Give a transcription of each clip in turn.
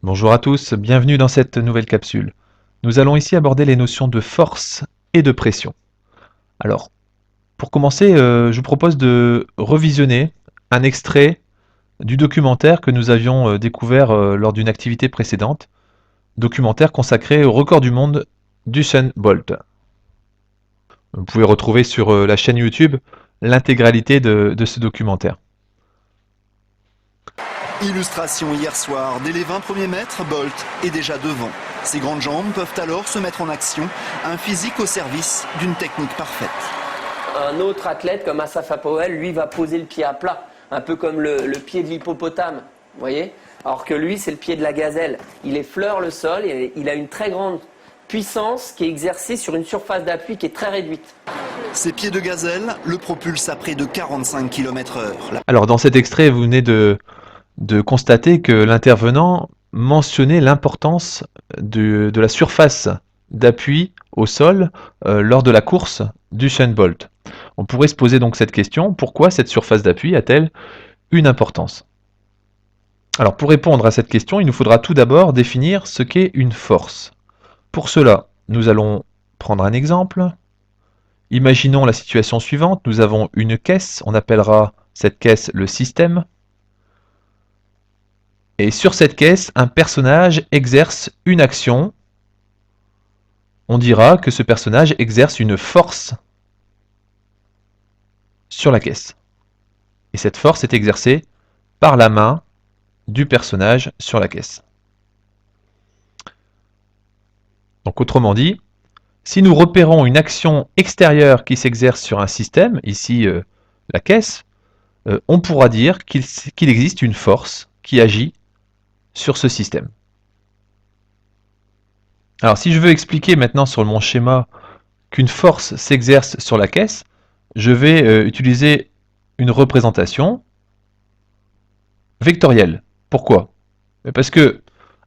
Bonjour à tous, bienvenue dans cette nouvelle capsule. Nous allons ici aborder les notions de force et de pression. Alors, pour commencer, je vous propose de revisionner un extrait du documentaire que nous avions découvert lors d'une activité précédente, documentaire consacré au record du monde d'Usain Bolt. Vous pouvez retrouver sur la chaîne YouTube l'intégralité de ce documentaire. Illustration hier soir, dès les 20 premiers mètres, Bolt est déjà devant. Ses grandes jambes peuvent alors se mettre en action, un physique au service d'une technique parfaite. Un autre athlète comme Asaf Powell, lui, va poser le pied à plat, un peu comme le pied de l'hippopotame, vous voyez. Alors que lui, c'est le pied de la gazelle. Il effleure le sol et il a une très grande puissance qui est exercée sur une surface d'appui qui est très réduite. Ses pieds de gazelle le propulsent à près de 45 km/h. Alors dans cet extrait, vous venez de constater que l'intervenant mentionnait l'importance de la surface d'appui au sol lors de la course d'Usain Bolt. On pourrait se poser donc cette question, pourquoi cette surface d'appui a-t-elle une importance? Alors pour répondre à cette question, il nous faudra tout d'abord définir ce qu'est une force. Pour cela, nous allons prendre un exemple. Imaginons la situation suivante, nous avons une caisse, on appellera cette caisse le système. Et sur cette caisse, un personnage exerce une action. On dira que ce personnage exerce une force sur la caisse. Et cette force est exercée par la main du personnage sur la caisse. Donc autrement dit, si nous repérons une action extérieure qui s'exerce sur un système, ici la caisse, on pourra dire qu'il existe une force qui agit sur ce système. Alors si je veux expliquer maintenant sur mon schéma qu'une force s'exerce sur la caisse, je vais utiliser une représentation vectorielle. Pourquoi? Parce que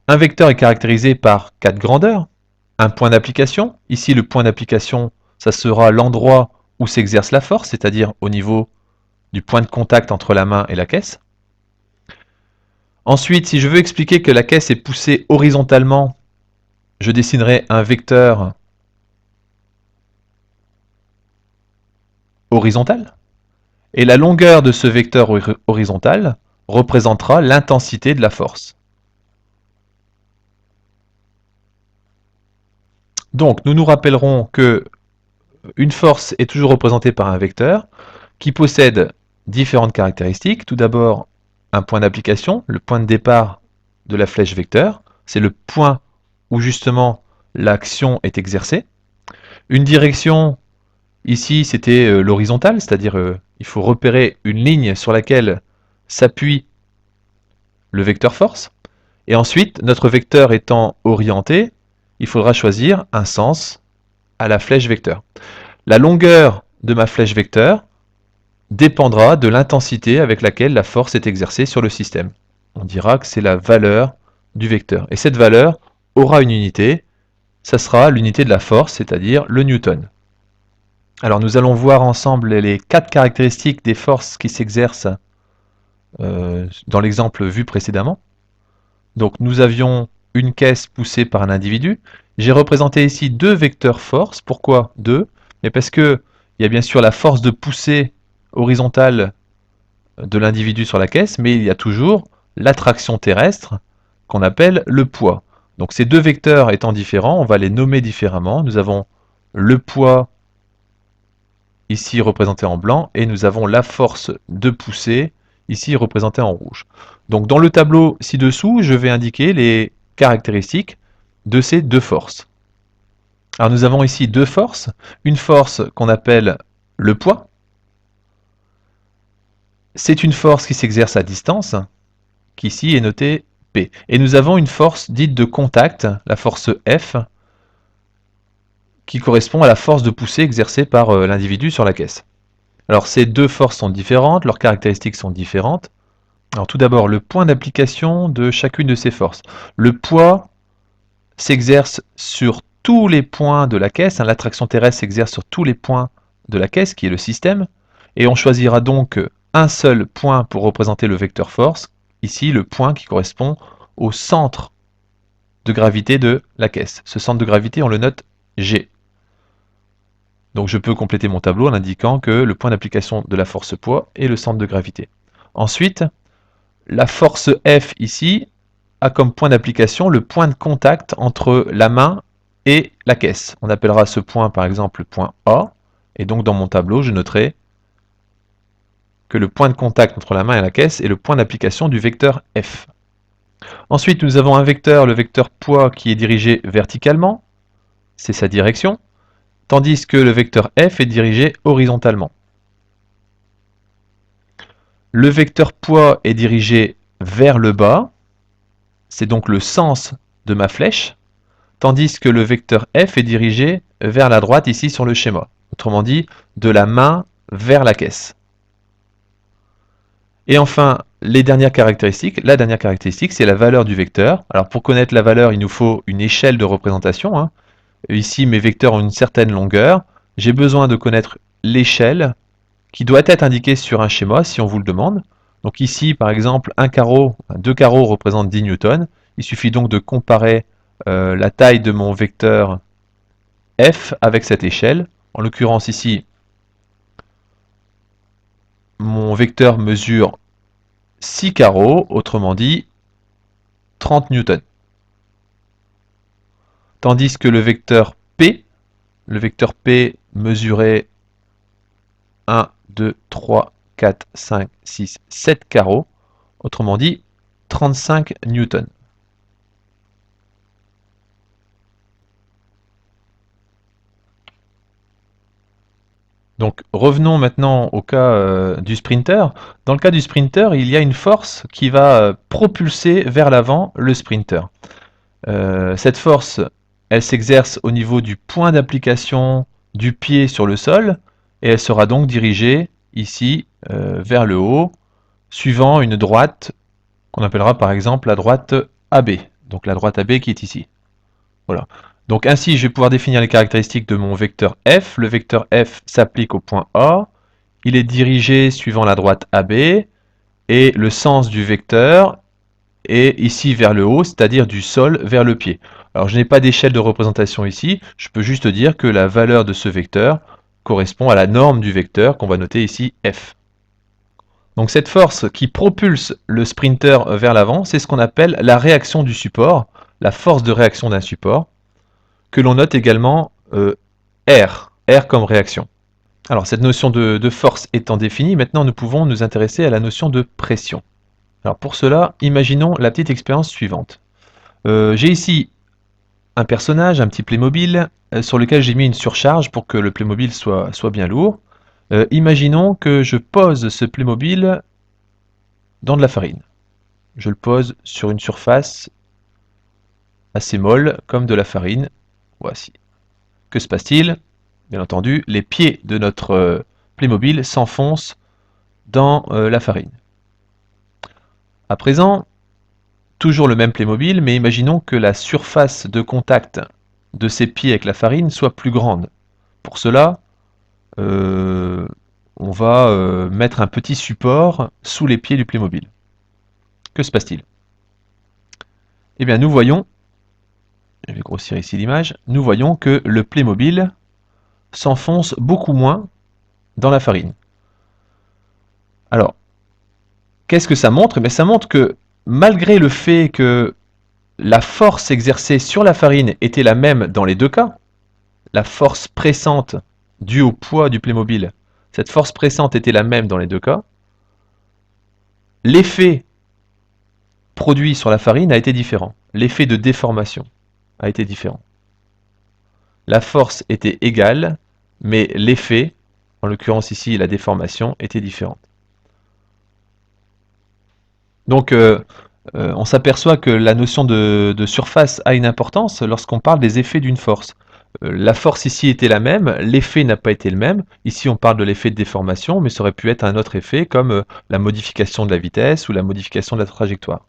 un vecteur est caractérisé par 4 grandeurs, un point d'application. Ici, le point d'application, ça sera l'endroit où s'exerce la force, c'est-à-dire au niveau du point de contact entre la main et la caisse. Ensuite, si je veux expliquer que la caisse est poussée horizontalement, je dessinerai un vecteur horizontal. Et la longueur de ce vecteur horizontal représentera l'intensité de la force. Donc, nous nous rappellerons que une force est toujours représentée par un vecteur qui possède différentes caractéristiques. Tout d'abord, un point d'application, le point de départ de la flèche vecteur. C'est le point où justement l'action est exercée. Une direction, ici c'était l'horizontale, c'est-à-dire il faut repérer une ligne sur laquelle s'appuie le vecteur force. Et ensuite, notre vecteur étant orienté, il faudra choisir un sens à la flèche vecteur. La longueur de ma flèche vecteur dépendra de l'intensité avec laquelle la force est exercée sur le système. On dira que c'est la valeur du vecteur. Et cette valeur aura une unité, ça sera l'unité de la force, c'est-à-dire le newton. Alors nous allons voir ensemble les 4 caractéristiques des forces qui s'exercent dans l'exemple vu précédemment. Donc nous avions une caisse poussée par un individu. J'ai représenté ici 2 vecteurs force. Pourquoi 2? Mais parce que il y a bien sûr la force de poussée horizontale de l'individu sur la caisse, mais il y a toujours l'attraction terrestre qu'on appelle le poids. Donc ces 2 vecteurs étant différents, on va les nommer différemment. Nous avons le poids ici représenté en blanc et nous avons la force de poussée ici représentée en rouge. Donc dans le tableau ci-dessous, je vais indiquer les caractéristiques de ces 2 forces. Alors nous avons ici 2 forces, une force qu'on appelle le poids. C'est une force qui s'exerce à distance, qui ici est notée P. Et nous avons une force dite de contact, la force F, qui correspond à la force de poussée exercée par l'individu sur la caisse. Alors ces 2 forces sont différentes, leurs caractéristiques sont différentes. Alors tout d'abord, le point d'application de chacune de ces forces. Le poids s'exerce sur tous les points de la caisse, l'attraction terrestre s'exerce sur tous les points de la caisse, qui est le système, et on choisira donc un seul point pour représenter le vecteur force, ici le point qui correspond au centre de gravité de la caisse. Ce centre de gravité, on le note G. Donc je peux compléter mon tableau en indiquant que le point d'application de la force poids est le centre de gravité. Ensuite, la force F ici a comme point d'application le point de contact entre la main et la caisse. On appellera ce point par exemple le point A, et donc dans mon tableau je noterai que le point de contact entre la main et la caisse est le point d'application du vecteur F. Ensuite nous avons un vecteur, le vecteur poids, qui est dirigé verticalement, c'est sa direction, tandis que le vecteur F est dirigé horizontalement. Le vecteur poids est dirigé vers le bas, c'est donc le sens de ma flèche, tandis que le vecteur F est dirigé vers la droite ici sur le schéma. Autrement dit, de la main vers la caisse. Et enfin, la dernière caractéristique, c'est la valeur du vecteur. Alors pour connaître la valeur, il nous faut une échelle de représentation. Ici, mes vecteurs ont une certaine longueur. J'ai besoin de connaître l'échelle qui doit être indiquée sur un schéma si on vous le demande. Donc ici, par exemple, deux carreaux représentent 10 newtons. Il suffit donc de comparer la taille de mon vecteur F avec cette échelle. En l'occurrence ici, mon vecteur mesure 6 carreaux, autrement dit 30 newtons. Tandis que le vecteur P mesurait 1, 2, 3, 4, 5, 6, 7 carreaux, autrement dit 35 newtons. Donc revenons maintenant au cas du sprinter. Dans le cas du sprinter, il y a une force qui va propulser vers l'avant le sprinter. Cette force, elle s'exerce au niveau du point d'application du pied sur le sol, et elle sera donc dirigée ici vers le haut, suivant une droite qu'on appellera par exemple la droite AB. Donc la droite AB qui est ici. Voilà. Donc ainsi, je vais pouvoir définir les caractéristiques de mon vecteur F. Le vecteur F s'applique au point A. Il est dirigé suivant la droite AB. Et le sens du vecteur est ici vers le haut, c'est-à-dire du sol vers le pied. Alors je n'ai pas d'échelle de représentation ici. Je peux juste dire que la valeur de ce vecteur correspond à la norme du vecteur qu'on va noter ici F. Donc cette force qui propulse le sprinter vers l'avant, c'est ce qu'on appelle la réaction du support, la force de réaction d'un support, que l'on note également R comme réaction. Alors cette notion de force étant définie, maintenant nous pouvons nous intéresser à la notion de pression. Alors pour cela, imaginons la petite expérience suivante. J'ai ici un personnage, un petit Playmobil, sur lequel j'ai mis une surcharge pour que le Playmobil soit bien lourd. Imaginons que je pose ce Playmobil dans de la farine. Je le pose sur une surface assez molle, comme de la farine. Voici. Que se passe-t-il? Bien entendu, les pieds de notre Playmobil s'enfoncent dans la farine. À présent, toujours le même Playmobil, mais imaginons que la surface de contact de ces pieds avec la farine soit plus grande. Pour cela, on va mettre un petit support sous les pieds du Playmobil. Que se passe-t-il? Eh bien, nous voyons, je vais grossir ici l'image, nous voyons que le Playmobil s'enfonce beaucoup moins dans la farine. Alors, qu'est-ce que ça montre? Eh bien, ça montre que malgré le fait que la force exercée sur la farine était la même dans les deux cas, la force pressante due au poids du Playmobil, cette force pressante était la même dans les deux cas, l'effet produit sur la farine a été différent. L'effet de déformation a été différent. La force était égale, mais l'effet, en l'occurrence ici la déformation, était différente. Donc on s'aperçoit que la notion de surface a une importance lorsqu'on parle des effets d'une force. La force ici était la même, l'effet n'a pas été le même. Ici on parle de l'effet de déformation, mais ça aurait pu être un autre effet comme la modification de la vitesse ou la modification de la trajectoire.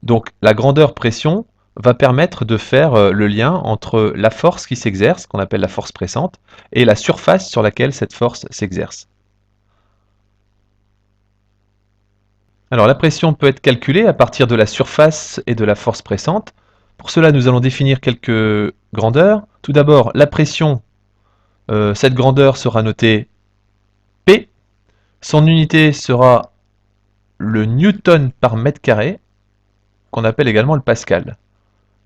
Donc la grandeur pression va permettre de faire le lien entre la force qui s'exerce, qu'on appelle la force pressante, et la surface sur laquelle cette force s'exerce. Alors la pression peut être calculée à partir de la surface et de la force pressante. Pour cela, nous allons définir quelques grandeurs. Tout d'abord, la pression, cette grandeur sera notée P. Son unité sera le newton par mètre carré, qu'on appelle également le pascal.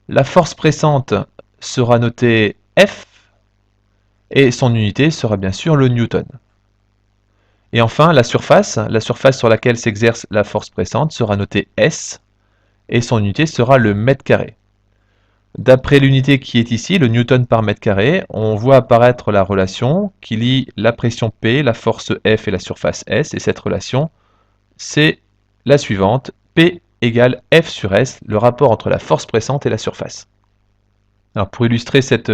La force pressante sera notée F, et son unité sera bien sûr le newton. Et enfin, la surface sur laquelle s'exerce la force pressante sera notée S, et son unité sera le mètre carré. D'après l'unité qui est ici, le newton par mètre carré, on voit apparaître la relation qui lie la pression P, la force F et la surface S, et cette relation, c'est la suivante, P égale F sur S, le rapport entre la force pressante et la surface. Alors pour illustrer cette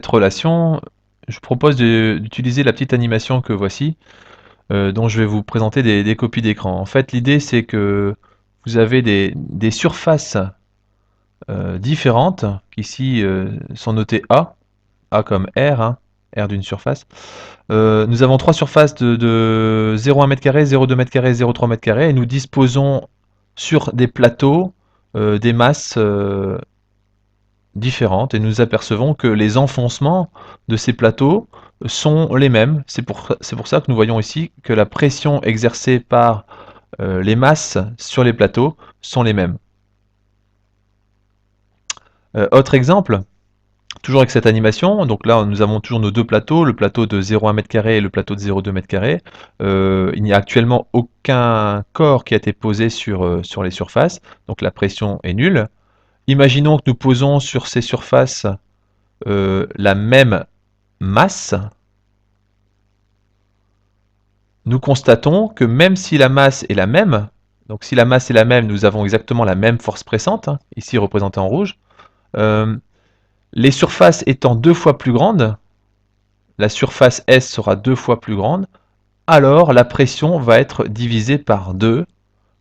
relation, je propose d'utiliser la petite animation que voici, dont je vais vous présenter des copies d'écran. En fait, l'idée c'est que vous avez des surfaces différentes, qui ici sont notées A comme R, hein, R d'une surface. Nous avons trois surfaces de 0,1 m², 0,2 m², 0,3 m², et nous disposons sur des plateaux des masses différentes, et nous apercevons que les enfoncements de ces plateaux sont les mêmes. C'est pour ça que nous voyons ici que la pression exercée par les masses sur les plateaux sont les mêmes. Autre exemple, toujours avec cette animation, donc là nous avons toujours nos deux plateaux, le plateau de 0,1 m² et le plateau de 0,2 m². Il n'y a actuellement aucun corps qui a été posé sur les surfaces, donc la pression est nulle. Imaginons que nous posons sur ces surfaces la même masse. Nous constatons que même si la masse est la même, donc si la masse est la même, nous avons exactement la même force pressante, hein, ici représentée en rouge. Les surfaces étant 2 fois plus grandes, la surface S sera 2 fois plus grande, alors la pression va être divisée par 2,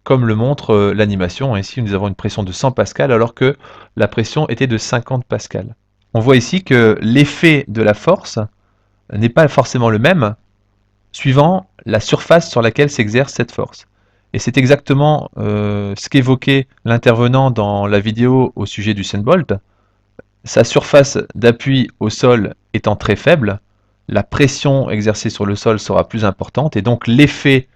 comme le montre l'animation. Ici, nous avons une pression de 100 pascal, alors que la pression était de 50 pascal. On voit ici que l'effet de la force n'est pas forcément le même, suivant la surface sur laquelle s'exerce cette force. Et c'est exactement ce qu'évoquait l'intervenant dans la vidéo au sujet du Bolt. Sa surface d'appui au sol étant très faible, la pression exercée sur le sol sera plus importante, et donc l'effet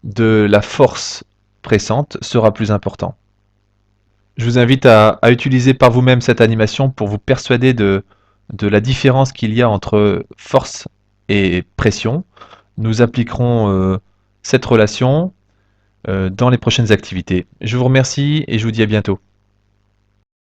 de la force pressante sera plus important. Je vous invite à utiliser par vous-même cette animation pour vous persuader de la différence qu'il y a entre force et pression. Nous appliquerons cette relation dans les prochaines activités. Je vous remercie et je vous dis à bientôt.